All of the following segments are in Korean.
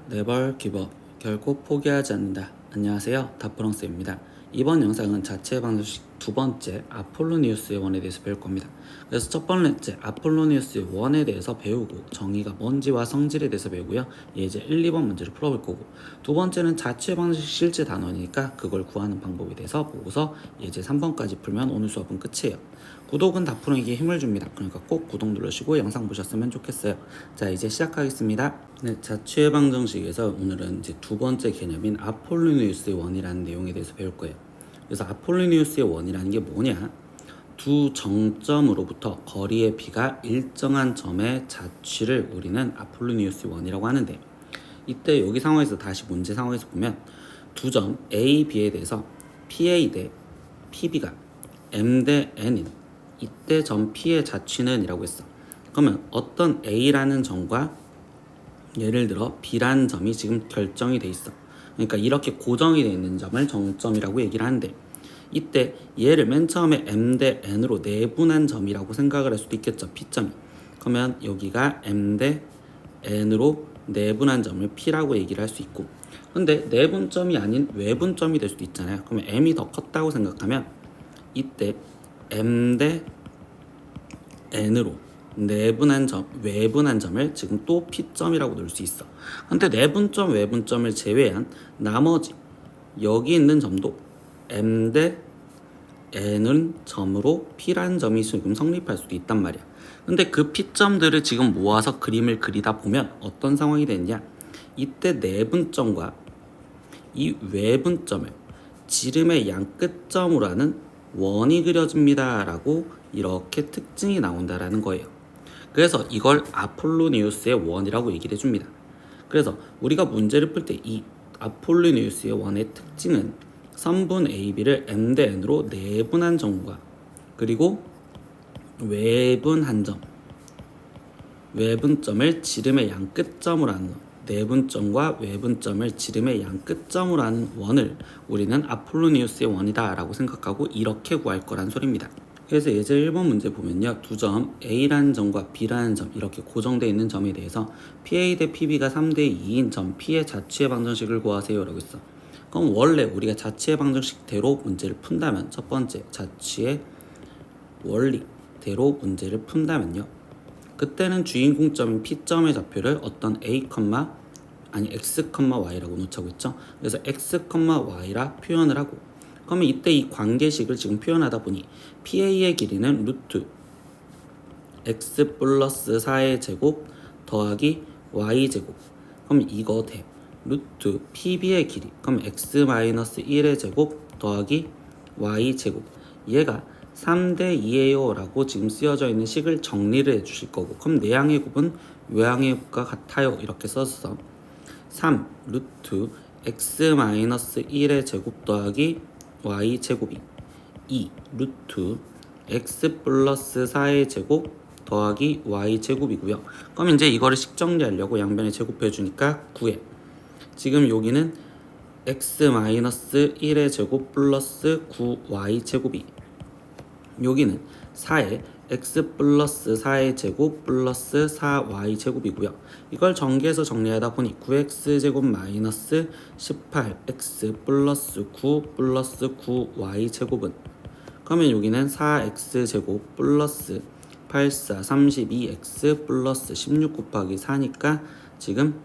네벌 기버 결코 포기하지 않는다. 안녕하세요, 다프랑스입니다. 이번 영상은 자체 방정식 두 번째 아폴로니우스의 원에 대해서 배울 겁니다. 그래서 첫 번째 아폴로니우스의 원에 대해서 배우고 정의가 뭔지와 성질에 대해서 배우고요. 예제 1, 2번 문제를 풀어볼 거고, 두 번째는 자체 방정식 실제 단원이니까 그걸 구하는 방법에 대해서 보고서 예제 3번까지 풀면 오늘 수업은 끝이에요. 구독은 다프랑에게 힘을 줍니다. 그러니까 꼭 구독 누르시고 영상 보셨으면 좋겠어요. 자, 이제 시작하겠습니다. 네, 자체 방정식에서 오늘은 이제 두 번째 개념인 아폴로니우스의 원이라는 내용에 대해서 배울 거예요. 그래서 아폴로니우스의 원이라는 게 뭐냐? 두 정점으로부터 거리의 비가 일정한 점의 자취를 우리는 아폴로니우스의 원이라고 하는데, 이때 여기 상황에서 다시 문제 상황에서 보면 두 점 A, B에 대해서 PA 대 PB가 M 대 N인 이때 점 P의 자취는 이라고 했어. 그러면 어떤 A라는 점과 예를 들어 B라는 점이 지금 결정이 돼 있어. 그러니까 이렇게 고정이 돼 있는 점을 정점이라고 얘기를 하는데, 이때 얘를 맨 처음에 M 대 N으로 내분한 점이라고 생각을 할 수도 있겠죠. P점이. 그러면 여기가 M 대 N으로 내분한 점을 P라고 얘기를 할 수 있고, 근데 내분점이 아닌 외분점이 될 수도 있잖아요. 그러면 M이 더 컸다고 생각하면 이때 M 대 N으로 내분한 점, 외분한 점을 지금 또 P점이라고 놓을 수 있어. 근데 내분점, 외분점을 제외한 나머지 여기 있는 점도 M 대 N은 점으로 P라는 점이 지금 성립할 수도 있단 말이야. 근데 그 P점들을 지금 모아서 그림을 그리다 보면 어떤 상황이 되느냐? 이때 내분점과 이 외분점을 지름의 양 끝점으로 하는 원이 그려집니다 라고 이렇게 특징이 나온다라는 거예요. 그래서 이걸 아폴로니우스의 원이라고 얘기를 해줍니다. 그래서 우리가 문제를 풀 때 이 아폴로니우스의 원의 특징은 선분 AB를 M 대 N으로 내분한 점과 그리고 외분한 점, 외분점을 지름의 양 끝점으로 하는 내분점과 외분점을 지름의 양 끝점으로 하는 원을 우리는 아폴로니우스의 원이다 라고 생각하고 이렇게 구할 거란 소리입니다. 그래서 예제 1번 문제 보면요, 두 점 A라는 점과 B라는 점 이렇게 고정되어 있는 점에 대해서 PA 대 PB가 3대 2인 점 P의 자취의 방정식을 구하세요 라고 했어. 그럼 원래 우리가 자취의 방정식대로 문제를 푼다면, 첫 번째 자취의 원리대로 문제를 푼다면요, 그때는 주인공점인 P점의 좌표를 어떤 x, y라고 놓자고 했죠. 그래서 x, y라 표현을 하고, 그러면 이때 이 관계식을 지금 표현하다 보니 PA의 길이는 루트 x 플러스 4의 제곱 더하기 y 제곱, 그럼 이거 대 루트 PB의 길이, 그럼 x 마이너스 1의 제곱 더하기 y 제곱, 얘가 3대 2예요 라고 지금 쓰여져 있는 식을 정리를 해 주실 거고, 그럼 내항의 곱은 외항의 곱과 같아요 이렇게 써서 3 루트 x 마이너스 1의 제곱 더하기 y 제곱이 2 루트 x 플러스 4의 제곱 더하기 y 제곱이고요. 그럼 이제 이거를 식 정리하려고 양변에 제곱해 주니까 9에 지금 여기는 x 마이너스 1의 제곱 플러스 9y 제곱이, 여기는 4에 x 플러스 4의 제곱 플러스 4y 제곱이고요. 이걸 전개해서 정리하다 보니 9x 제곱 마이너스 18x 플러스 9 플러스 9y 제곱은, 그러면 여기는 4x 제곱 플러스 84 32x 플러스 16 곱하기 4니까 지금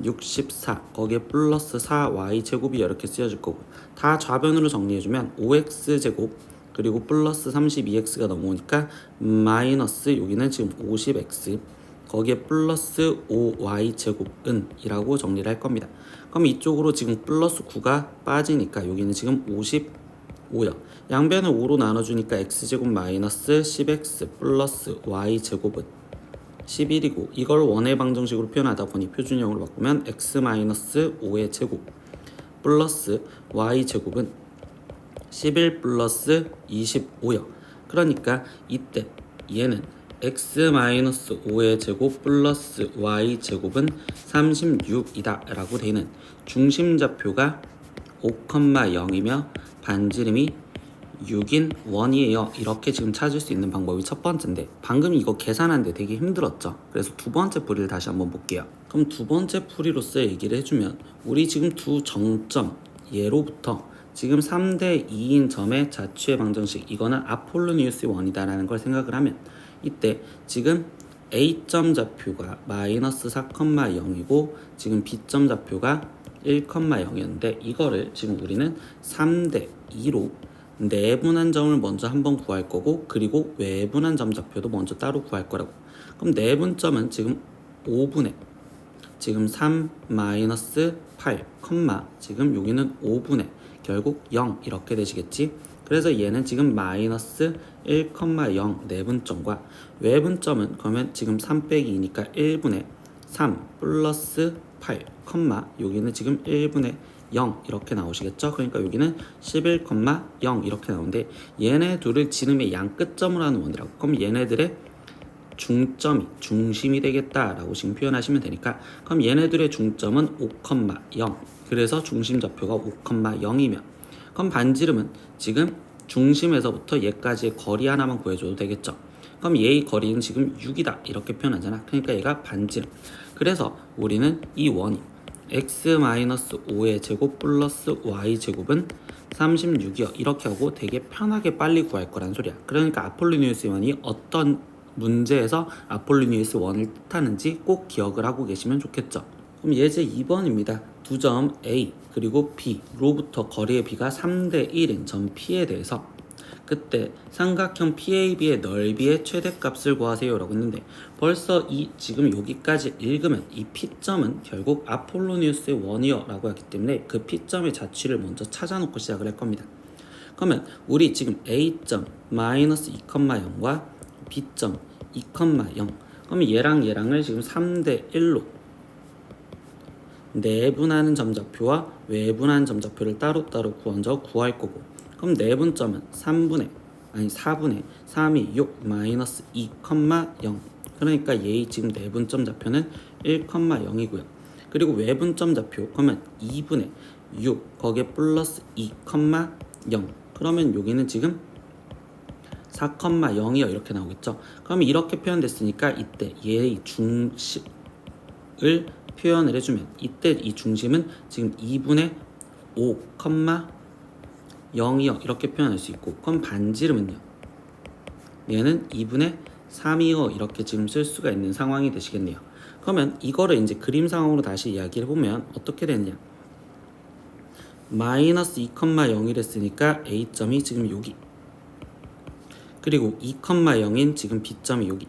64, 거기에 플러스 4y 제곱이 이렇게 쓰여질 거고, 다 좌변으로 정리해주면 5x 제곱 그리고 플러스 32x가 넘어오니까 마이너스 여기는 지금 50x 거기에 플러스 5y 제곱은 이라고 정리를 할 겁니다. 그럼 이쪽으로 지금 플러스 9가 빠지니까 여기는 지금 55요. 양변을 5로 나눠주니까 x제곱 마이너스 10x 플러스 y 제곱은 11이고, 이걸 원의 방정식으로 표현하다 보니 표준형으로 바꾸면 x 마이너스 5의 제곱 플러스 y 제곱은 11 플러스 25요. 그러니까 이때 얘는 x 마이너스 5의 제곱 플러스 y 제곱은 36이다 라고 되는 중심좌표가 5,0이며 반지름이 6인 1이에요. 이렇게 지금 찾을 수 있는 방법이 첫 번째인데 방금 이거 계산하는데 되게 힘들었죠. 그래서 두 번째 풀이를 다시 한번 볼게요. 그럼 두 번째 풀이로서 얘기를 해주면 우리 지금 두 정점 예로부터 지금 3대 2인 점의 자취의 방정식 이거는 아폴로니우스 원이다 라는 걸 생각을 하면 이때 지금 A점 좌표가 마이너스 4,0이고 지금 B점 좌표가 1,0이었는데 이거를 지금 우리는 3대 2로 내분한 점을 먼저 한번 구할 거고 그리고 외분한 점 좌표도 먼저 따로 구할 거라고. 그럼 내분점은 지금 5분의 지금 3 마이너스 8, 지금 여기는 5분의 결국 0 이렇게 되시겠지. 그래서 얘는 지금 마이너스 1,0 내분점과 외분점은 그러면 지금 3 빼기 2니까 1분의 3 플러스 8, 여기는 지금 1분의 0 이렇게 나오시겠죠. 그러니까 여기는 11,0 이렇게 나오는데 얘네 둘을 지름의 양 끝점으로 하는 원이라고. 그럼 얘네들의 중점이 중심이 되겠다라고 지금 표현하시면 되니까 그럼 얘네들의 중점은 5,0 그래서 중심 좌표가 5,0이면 그럼 반지름은 지금 중심에서부터 얘까지의 거리 하나만 구해줘도 되겠죠. 그럼 얘의 거리는 지금 6이다 이렇게 표현하잖아. 그러니까 얘가 반지름. 그래서 우리는 이 원이 x-5의 제곱 플러스 y 제곱은 36이요 이렇게 하고 되게 편하게 빨리 구할 거란 소리야. 그러니까 아폴로니우스 원이 어떤 문제에서 아폴로니우스 원을 뜻하는지 꼭 기억을 하고 계시면 좋겠죠. 그럼 예제 2번입니다. 두 점 A 그리고 B로부터 거리의 B가 3대 1인 점 P에 대해서 그때 삼각형 PAB의 넓이의 최대값을 구하세요 라고 했는데 벌써 이 지금 여기까지 읽으면 이 P점은 결국 아폴로니우스의 원이요 라고 했기 때문에 그 P점의 자취를 먼저 찾아놓고 시작을 할 겁니다. 그러면 우리 지금 A점 마이너스 2,0과 B점 2,0 그럼 얘랑 얘랑을 지금 3대 1로 내분하는 점좌표와 외분하는 점좌표를 따로따로 먼저 구할 거고 그럼 내분점은 4분의 3이 6 마이너스 2,0 그러니까 얘의 지금 내분점 좌표는 1,0이고요. 그리고 외분점 좌표 그러면 2분의 6 거기에 플러스 2,0 그러면 여기는 지금 4,0이요 이렇게 나오겠죠. 그러면 이렇게 표현됐으니까 이때 얘의 중심을 표현을 해주면 이때 이 중심은 지금 2분의 5,0이요 이렇게 표현할 수 있고 그럼 반지름은요 얘는 2분의 3이요 이렇게 지금 쓸 수가 있는 상황이 되시겠네요. 그러면 이거를 이제 그림 상황으로 다시 이야기를 해보면 어떻게 되느냐 마이너스 2,0이랬으니까 A점이 지금 여기 그리고 2,0인 지금 B점이 여기.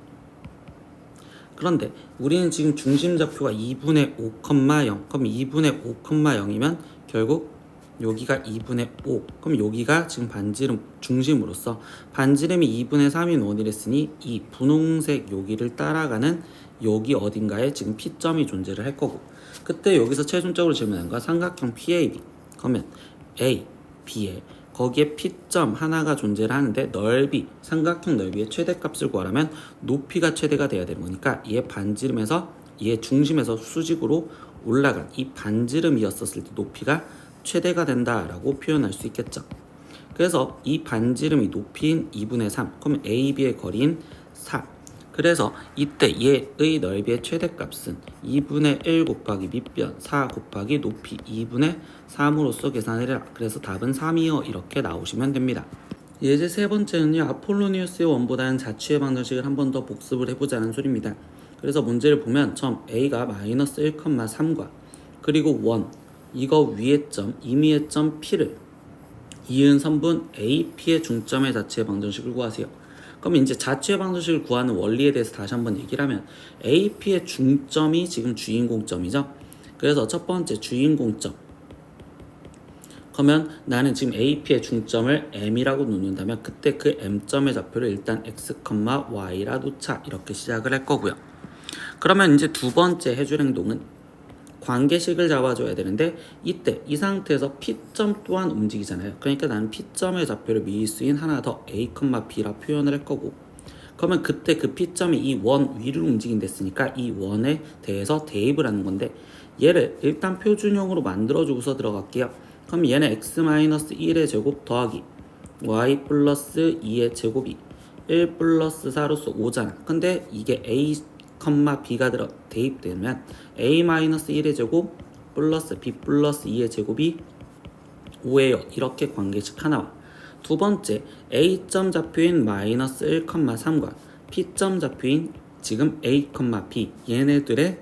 그런데 우리는 지금 중심 좌표가 2분의 5,0 그럼 2분의 5,0이면 결국 여기가 2분의 5 그럼 여기가 지금 반지름 중심으로서 반지름이 2분의 3인 원이랬으니 이 분홍색 여기를 따라가는 여기 어딘가에 지금 P점이 존재를 할 거고 그때 여기서 최종적으로 질문한 건 삼각형 PAB 그러면 A, B에 거기에 P점 하나가 존재를 하는데 넓이, 삼각형 넓이의 최대값을 구하려면 높이가 최대가 돼야 되는 거니까 얘 반지름에서 얘 중심에서 수직으로 올라간 이 반지름이었었을 때 높이가 최대가 된다라고 표현할 수 있겠죠. 그래서 이 반지름이 높이인 2분의 3 그러면 AB의 거리인 4 그래서 이때 얘의 넓이의 최대값은 2분의 1 곱하기 밑변 4 곱하기 높이 2분의 3으로써 계산을 해라. 그래서 답은 3이요 이렇게 나오시면 됩니다. 예제 세 번째는요 아폴로니우스의 원보다는 자취의 방정식을 한 번 더 복습을 해보자는 소리입니다. 그래서 문제를 보면 점 A가 마이너스 1,3과 그리고 원 이거 위의 점 임의의 점 P를 이은 선분 A, P의 중점의 자취의 방정식을 구하세요. 그럼 이제 자취의 방정식을 구하는 원리에 대해서 다시 한번 얘기를 하면 AP의 중점이 지금 주인공점이죠. 그래서 첫 번째 주인공점 그러면 나는 지금 AP의 중점을 M이라고 놓는다면 그때 그 M점의 좌표를 일단 X, Y라 놓자 이렇게 시작을 할 거고요. 그러면 이제 두 번째 해줄 행동은 관계식을 잡아줘야 되는데 이때 이 상태에서 P점 또한 움직이잖아요. 그러니까 나는 P점의 좌표를 미수인 하나 더 A, B라 표현을 할 거고 그러면 그때 그 P점이 이 원 위를 움직인댔으니까 이 원에 대해서 대입을 하는 건데 얘를 일단 표준형으로 만들어주고서 들어갈게요. 그럼 얘는 X-1의 제곱 더하기 y 플러스 2의 제곱이 1 플러스 4로서 5잖아. 근데 이게 a, b가 대입되면 a 마이너스 1의 제곱 플러스 b 플러스 2의 제곱이 5예요. 이렇게 관계식 하나와 두 번째 a점 좌표인 마이너스 1, 3과 p점 좌표인 지금 a, b 얘네들의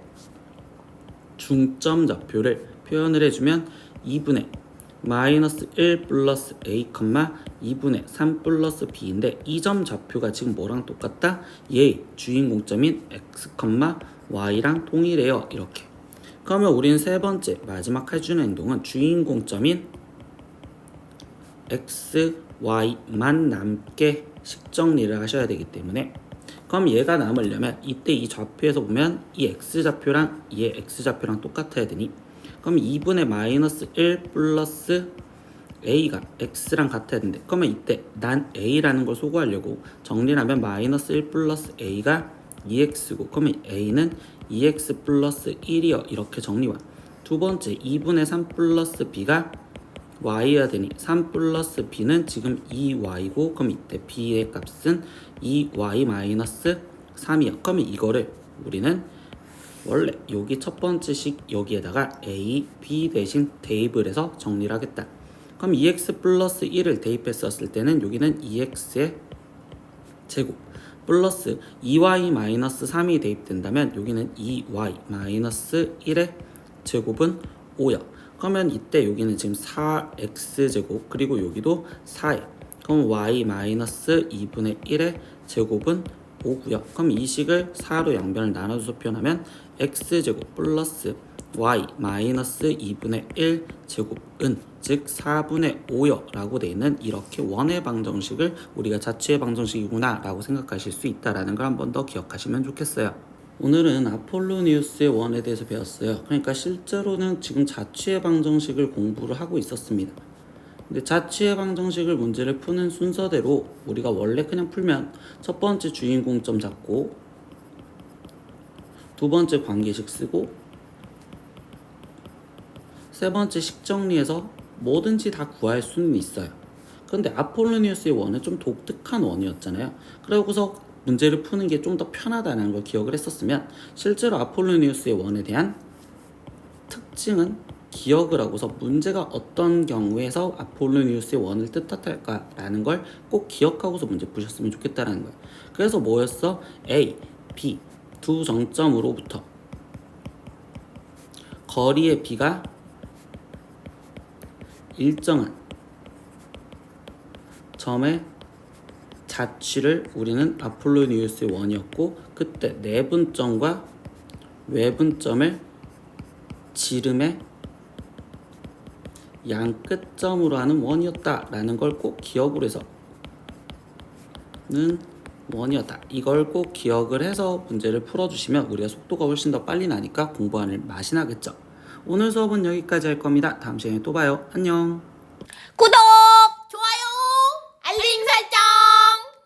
중점 좌표를 표현을 해주면 2분의 마이너스 1 플러스 a, 2분의 3 플러스 b인데 이 점 좌표가 지금 뭐랑 똑같다? 얘의 주인공점인 x, y랑 동일해요. 이렇게. 그러면 우리는 세 번째 마지막 해주는 행동은 주인공점인 x, y만 남게 식 정리를 하셔야 되기 때문에 그럼 얘가 남으려면 이때 이 좌표에서 보면 이 x좌표랑 얘 x좌표랑 똑같아야 되니 그럼 2분의 마이너스 1 플러스 a가 x랑 같아야 되는데 그러면 이때 난 a라는 걸 소구하려고 정리를 하면 마이너스 1 플러스 a가 2x고 그러면 a는 2x 플러스 1이요. 이렇게 정리와 두 번째 2분의 3 플러스 b가 y여야 되니 3 플러스 b는 지금 2y고 그럼 이때 b의 값은 2y 마이너스 3이요. 그러면 이거를 우리는 원래 여기 첫 번째 식 여기에다가 a, b 대신 대입을 해서 정리를 하겠다. 그럼 2x 플러스 1을 대입했었을 때는 여기는 2x의 제곱 플러스 2y 마이너스 3이 대입된다면 여기는 2y 마이너스 1의 제곱은 5요. 그러면 이때 여기는 지금 4x제곱 그리고 여기도 4에 그럼 y 마이너스 2분의 1의 제곱은 5고요. 그럼 이 식을 4로 양변을 나눠서 표현하면 x제곱 플러스 y 마이너스 2분의 1 제곱은 즉 4분의 5요 라고 되어 있는 이렇게 원의 방정식을 우리가 자취의 방정식이구나 라고 생각하실 수 있다는 걸 한 번 더 기억하시면 좋겠어요. 오늘은 아폴로니우스의 원에 대해서 배웠어요. 그러니까 실제로는 지금 자취의 방정식을 공부를 하고 있었습니다. 근데 자취의 방정식을 문제를 푸는 순서대로 우리가 원래 그냥 풀면 첫 번째 주인공점 잡고 두 번째 관계식 쓰고 세 번째 식 정리해서 뭐든지 다 구할 수는 있어요. 근데 아폴로니우스의 원은 좀 독특한 원이었잖아요. 그러고서 문제를 푸는 게 좀 더 편하다는 걸 기억을 했었으면 실제로 아폴로니우스의 원에 대한 특징은 기억을 하고서 문제가 어떤 경우에서 아폴로니우스의 원을 뜻할까라는 걸 꼭 기억하고서 문제 푸셨으면 좋겠다는 거예요. 그래서 뭐였어? A, B 두 정점으로부터 거리의 B가 일정한 점의 자취를 우리는 아폴로니우스의 원이었고 그때 내분점과 외분점을 지름의 양 끝점으로 하는 원이었다라는 걸 꼭 기억을 해서 는 원이었다. 이걸 꼭 기억을 해서 문제를 풀어주시면 우리가 속도가 훨씬 더 빨리 나니까 공부하는 맛이 나겠죠. 오늘 수업은 여기까지 할 겁니다. 다음 시간에 또 봐요. 안녕. 구독!